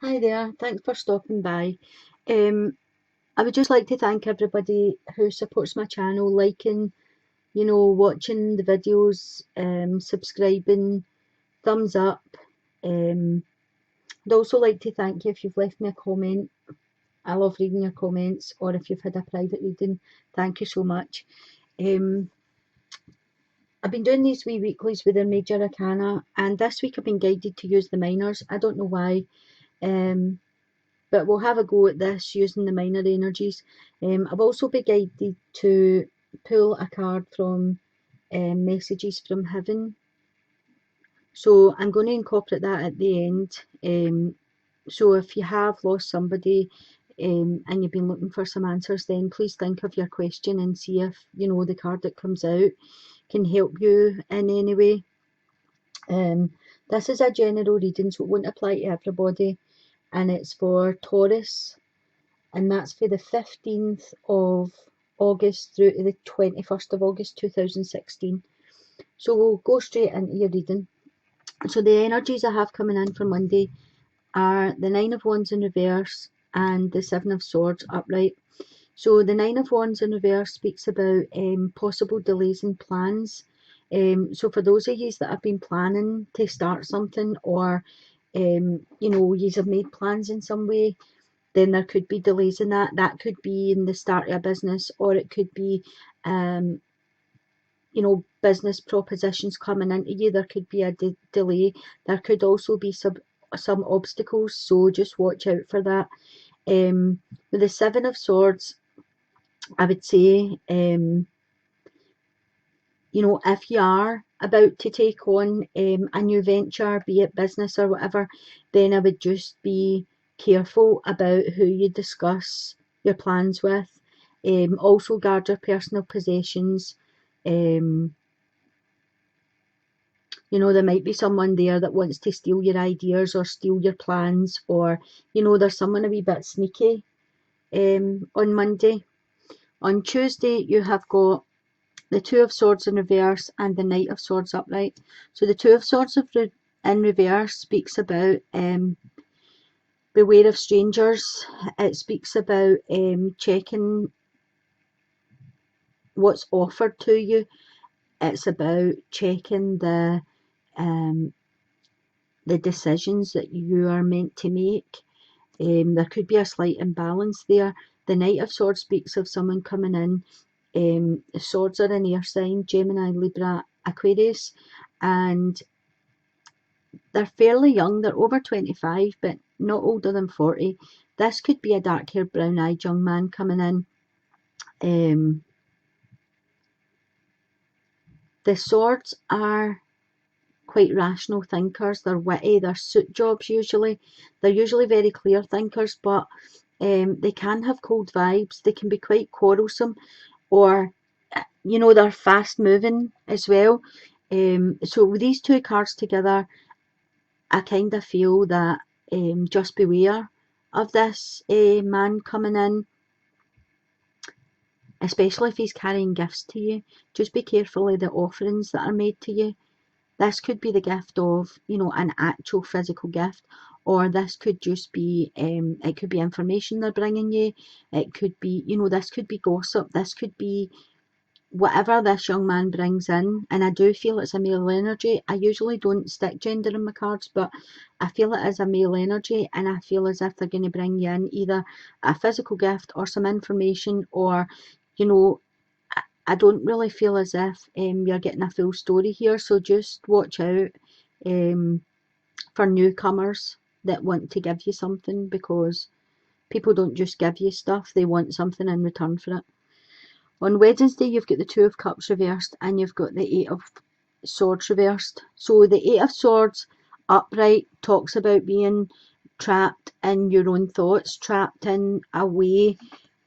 Hi there, thanks for stopping by. Um, I would just like to thank everybody who supports my channel, liking, watching the videos, subscribing, thumbs up. I'd also like to thank you if you've left me a comment. I love reading your comments, or if you've had a private reading, thank you so much. Um, I've been doing these wee weeklies with the major arcana, and this week I've been guided to use the minors. I don't know why. Um, but we'll have a go at this using the minor energies. I've also been guided to pull a card from Messages from Heaven. So I'm going to incorporate that at the end. So if you have lost somebody and you've been looking for some answers, then please think of your question and see if, the card that comes out can help you in any way. This is a general reading, so it won't apply to everybody, and it's for Taurus, and that's for the 15th of August through to the 21st of August 2016. So we'll go straight into your reading. So the energies I have coming in for Monday are the Nine of Wands in reverse and the Seven of Swords upright. So the Nine of Wands in reverse speaks about possible delays in plans. So for those of you that have been planning to start something, or you have made plans in some way, then there could be delays in that. That could be in the start of a business, or it could be, um, business propositions coming into you. There could be a delay. There could also be some obstacles, so just watch out for that. With the Seven of Swords, I would say, if you are about to take on a new venture, be it business or whatever, then I would just be careful about who you discuss your plans with. Also guard your personal possessions. Um, there might be someone there that wants to steal your ideas or steal your plans, or, there's someone a wee bit sneaky on Monday. On Tuesday, you have got the Two of Swords in reverse and the Knight of Swords upright. So the Two of Swords in reverse speaks about beware of strangers. It speaks about checking what's offered to you. It's about checking um, the decisions that you are meant to make. There could be a slight imbalance there. The Knight of Swords speaks of someone coming in. The swords are an air sign, Gemini, Libra, Aquarius, and they're fairly young. They're over 25, but not older than 40. This could be a dark-haired, brown-eyed young man coming in. The swords are quite rational thinkers. They're witty. They're suit jobs usually. They're usually very clear thinkers, but they can have cold vibes. They can be quite quarrelsome, or they're fast moving as well. So with these two cards together, I kind of feel that just beware of this man coming in, especially if he's carrying gifts to you. Just be careful of the offerings that are made to you. This could be the gift of, an actual physical gift, or this could just be, it could be information they're bringing you. It could be, this could be gossip. This could be whatever this young man brings in, and I do feel it's a male energy. I usually don't stick gender in my cards, but I feel it is a male energy, and I feel as if they're going to bring you in either a physical gift or some information, or, you know, I don't really feel as if you're getting a full story here, so just watch out um, for newcomers that want to give you something, because people don't just give you stuff, they want something in return for it. On Wednesday, you've got the Two of Cups reversed and you've got the Eight of Swords reversed. So the Eight of Swords upright talks about being trapped in your own thoughts, trapped in a way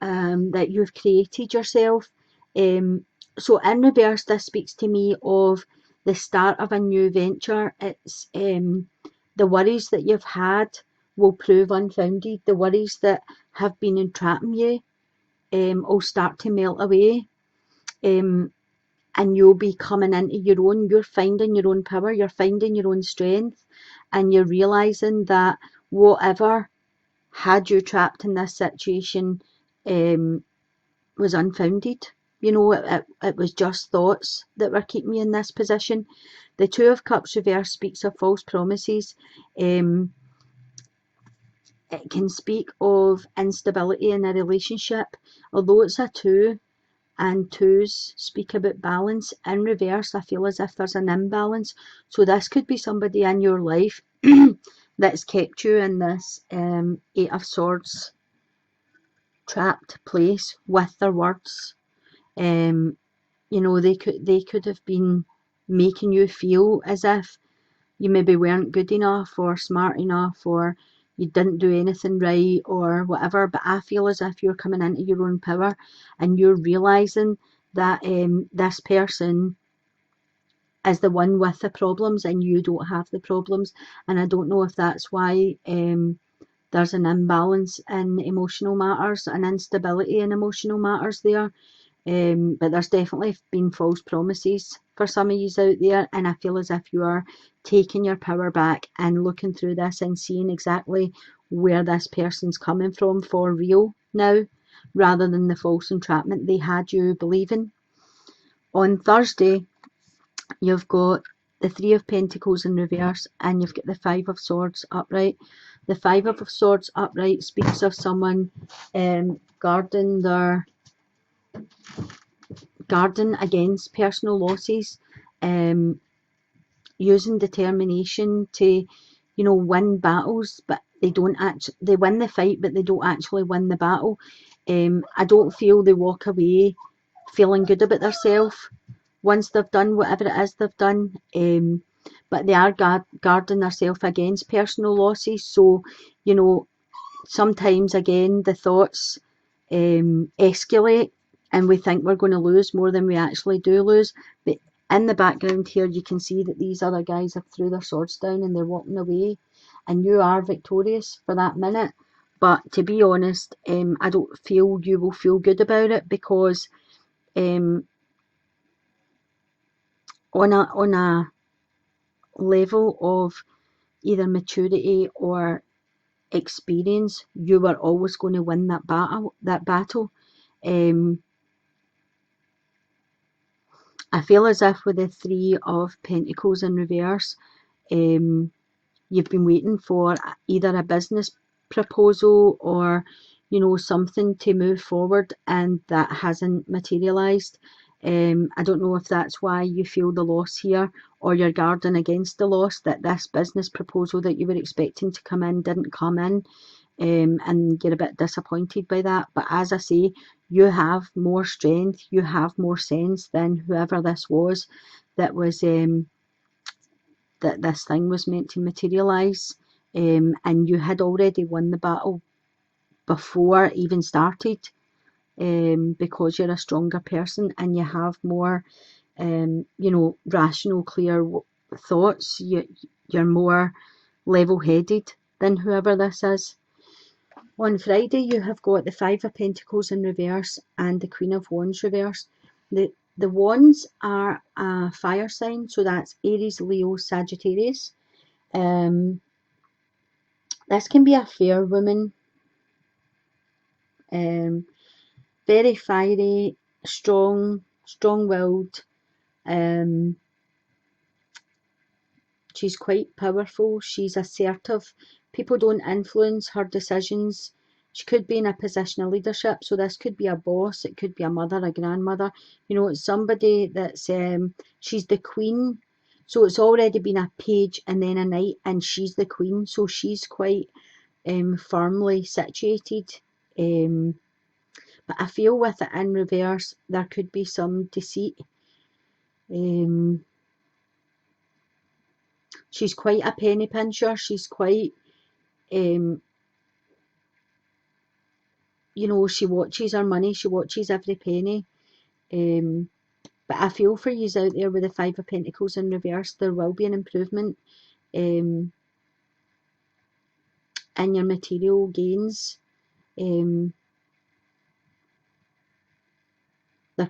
that you've created yourself. So in reverse, this speaks to me of the start of a new venture. It's the worries that you've had will prove unfounded. The worries that have been entrapping you will start to melt away, um, and you'll be coming into your own. You're finding your own power, you're finding your own strength, and you're realizing that whatever had you trapped in this situation was unfounded. You know, it was just thoughts that were keeping you in this position. The Two of Cups reverse speaks of false promises. Um, it can speak of instability in a relationship. Although it's a two, and twos speak about balance, in reverse, I feel as if there's an imbalance. So this could be somebody in your life that's kept you in this Eight of Swords trapped place with their words. Um, you know, they could have been making you feel as if you maybe weren't good enough or smart enough or you didn't do anything right or whatever. But I feel as if you're coming into your own power and you're realizing that this person is the one with the problems and you don't have the problems. And I don't know if that's why there's an imbalance in emotional matters, an instability in emotional matters there. But there's definitely been false promises for some of you out there, and I feel as if you are taking your power back and looking through this and seeing exactly where this person's coming from for real now, rather than the false entrapment they had you believing. On Thursday, you've got the Three of Pentacles in reverse and you've got the Five of Swords upright. The Five of Swords upright speaks of someone guarding against personal losses, using determination to, win battles, but they win the fight, but they don't actually win the battle. I don't feel they walk away feeling good about themselves once they've done whatever it is they've done. But they are guarding themselves against personal losses. So, sometimes again the thoughts escalate and we think we're going to lose more than we actually do lose. But in the background here you can see that these other guys have threw their swords down and they're walking away and you are victorious for that minute. But to be honest, I don't feel you will feel good about it, because on a level of either maturity or experience, you were always going to win that battle. I feel as if with the Three of Pentacles in reverse, you've been waiting for either a business proposal or something to move forward, and that hasn't materialized. I don't know if that's why you feel the loss here, or you're guarding against the loss, that this business proposal that you were expecting to come in didn't come in, and you're a bit disappointed by that. But as I say, you have more strength, you have more sense than whoever this was that was that this thing was meant to materialise, and you had already won the battle before it even started, because you're a stronger person and you have more rational, clear thoughts. You're more level-headed than whoever this is. On Friday, you have got the Five of Pentacles in reverse and the Queen of Wands reverse. The Wands are a fire sign, so that's Aries, Leo, Sagittarius. This can be a fair woman, very fiery, strong-willed. She's quite powerful. She's assertive. People don't influence her decisions. She could be in a position of leadership. So this could be a boss. It could be a mother, a grandmother. It's somebody that's, she's the queen. So it's already been a page and then a knight, and she's the queen. So she's quite firmly situated. But I feel with it in reverse, there could be some deceit. She's quite a penny pincher. She's quite, she watches her money. She watches every penny. But I feel for you out there with the Five of Pentacles in reverse, there will be an improvement in your material gains. There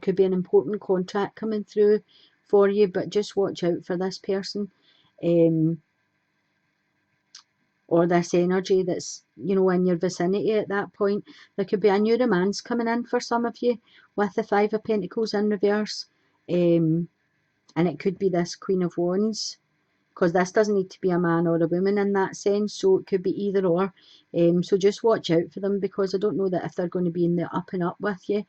could be an important contract coming through for you, but just watch out for this person. or this energy that's, you know, in your vicinity at that point. There could be a new romance coming in for some of you with the Five of Pentacles in reverse. And it could be this Queen of Wands, because this doesn't need to be a man or a woman in that sense, so it could be either or. So just watch out for them, because I don't know that if they're going to be in the up and up with you.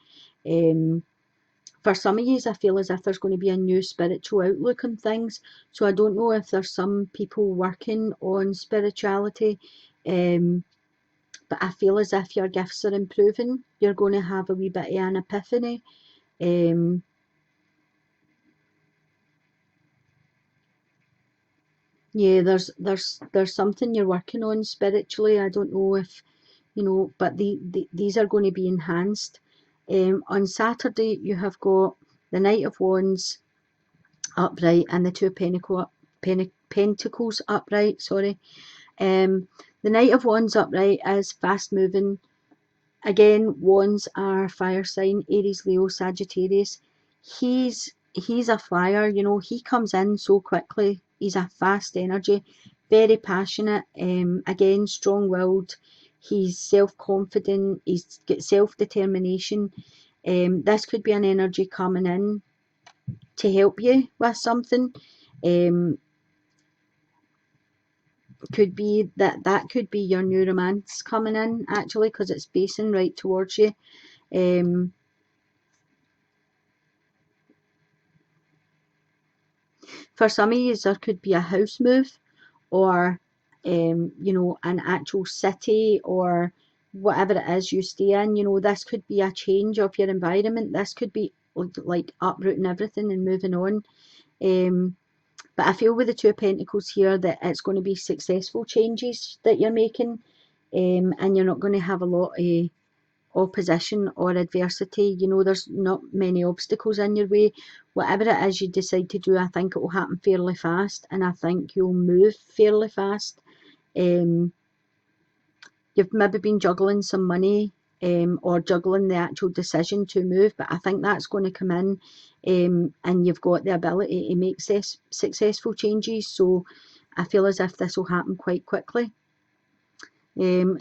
For some of you, I feel as if there's going to be a new spiritual outlook on things. So I don't know if there's some people working on spirituality, but I feel as if your gifts are improving. You're going to have a wee bit of an epiphany. Yeah, there's something you're working on spiritually. I don't know if, you know, but these are going to be enhanced. On Saturday, you have got the Knight of Wands upright and the Two of Pentacles upright, sorry. The Knight of Wands upright is fast moving. Again, Wands are fire sign, Aries, Leo, Sagittarius. He's a flyer, you know, he comes in so quickly. He's a fast energy, very passionate, again, strong-willed. He's self-confident, he's got self-determination. This could be an energy coming in to help you with something. Could be that could be your new romance coming in, actually, because it's facing right towards you. For some of you, there could be a house move, or you know, an actual city, or whatever it is you stay in. You know, this could be a change of your environment. This could be like uprooting everything and moving on. But I feel with the Two of Pentacles here that it's going to be successful changes that you're making, and you're not going to have a lot of opposition or adversity. You know, there's not many obstacles in your way. Whatever it is you decide to do, I think it will happen fairly fast, and I think you'll move fairly fast. You've maybe been juggling some money, or juggling the actual decision to move, but I think that's going to come in, and you've got the ability to make successful changes. So I feel as if this will happen quite quickly.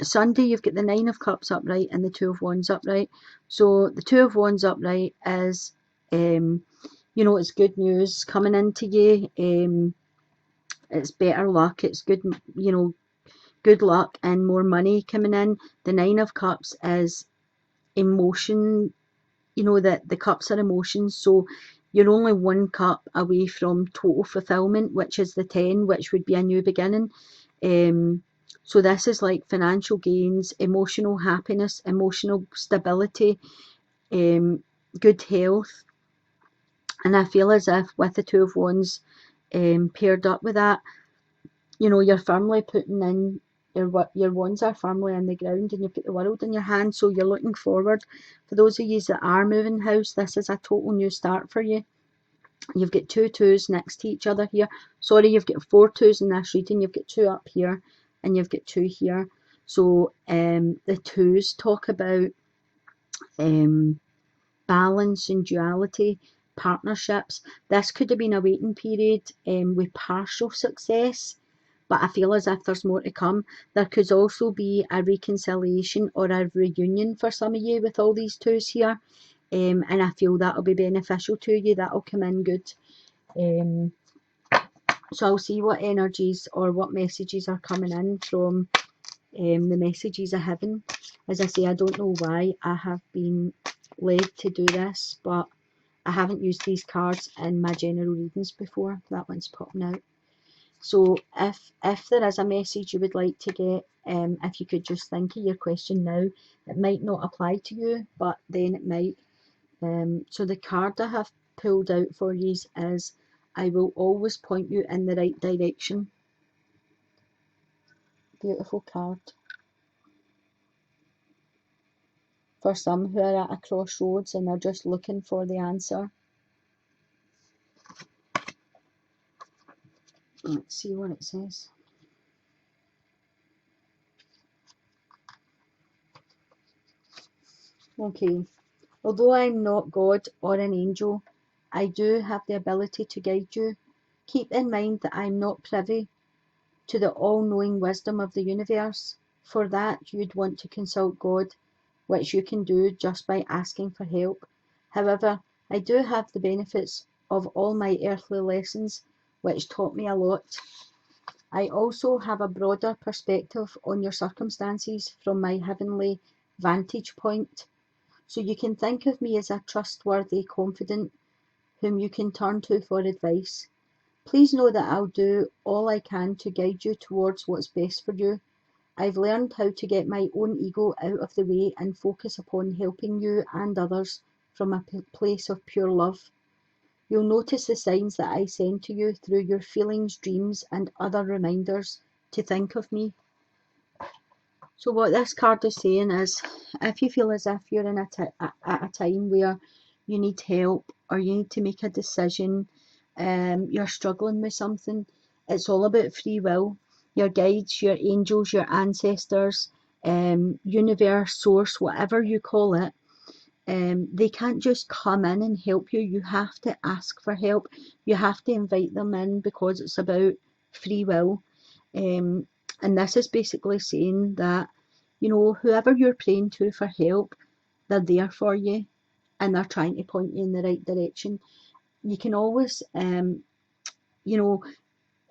Sunday, you've got the Nine of Cups upright and the Two of Wands upright. So the Two of Wands upright is, you know, it's good news coming into you. It's better luck. It's good, you know, good luck and more money coming in. The Nine of Cups is emotion. You know that the cups are emotions. So you're only one cup away from total fulfillment, which is the 10, which would be a new beginning. So this is like financial gains, emotional happiness, emotional stability, good health. And I feel as if with the Two of Wands paired up with that, you know, you're firmly putting in, your wands are firmly in the ground, and you've got the world in your hand, so you're looking forward. For those of you that are moving house, this is a total new start for you. You've got two twos next to each other here. Sorry, you've got four twos in this reading. You've got two up here and you've got two here. So the twos talk about balance and duality, partnerships. This could have been a waiting period with partial success, but I feel as if there's more to come. There could also be a reconciliation or a reunion for some of you with all these twos here. And I feel that'll be beneficial to you. That'll come in good. So I'll see what energies or what messages are coming in from the messages of heaven. As I say, I don't know why I have been led to do this, but I haven't used these cards in my general readings before. That one's popping out. So if there is a message you would like to get, if you could just think of your question now, it might not apply to you, but then it might. So the card I have pulled out for you is, I will always point you in the right direction. Beautiful card. For some who are at a crossroads and are just looking for the answer. Let's see what it says. Okay. Although I'm not God or an angel, I do have the ability to guide you. Keep in mind that I'm not privy to the all-knowing wisdom of the universe. For that, you'd want to consult God, which you can do just by asking for help. However, I do have the benefits of all my earthly lessons, which taught me a lot. I also have a broader perspective on your circumstances from my heavenly vantage point, so you can think of me as a trustworthy confidant whom you can turn to for advice. Please know that I'll do all I can to guide you towards what's best for you. I've learned how to get my own ego out of the way and focus upon helping you and others from a place of pure love. You'll notice the signs that I send to you through your feelings, dreams, and other reminders to think of me. So what this card is saying is, if you feel as if you're in at a time where you need help or you need to make a decision, you're struggling with something, it's all about free will. Your guides, your angels, your ancestors, universe, source, whatever you call it, they can't just come in and help you. You have to ask for help. You have to invite them in because it's about free will. Um, and this is basically saying that, you know, whoever you're praying to for help, they're there for you and they're trying to point you in the right direction. You can always, you know,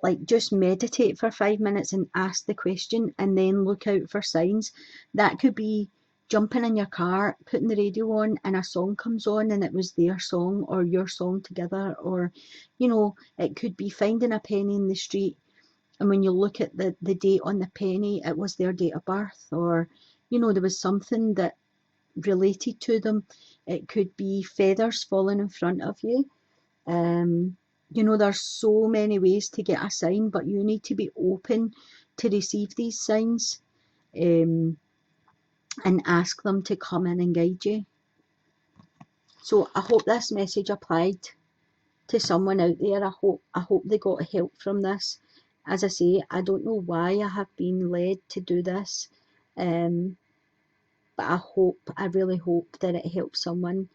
like just meditate for 5 minutes and ask the question and then look out for signs. That could be jumping in your car, putting the radio on and a song comes on and it was their song or your song together, or, you know, it could be finding a penny in the street and when you look at the date on the penny, it was their date of birth, or, you know, there was something that related to them. It could be feathers falling in front of you. You know, there's so many ways to get a sign, but you need to be open to receive these signs, um, and ask them to come in and guide you. So I hope this message applied to someone out there. I hope they got help from this. As I say, I don't know why I have been led to do this, but I really hope that it helps someone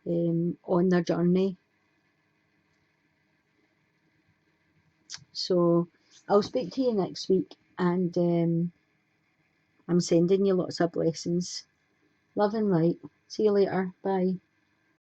on their journey. So I'll speak to you next week, and I'm sending you lots of blessings. Love and light. See you later. Bye.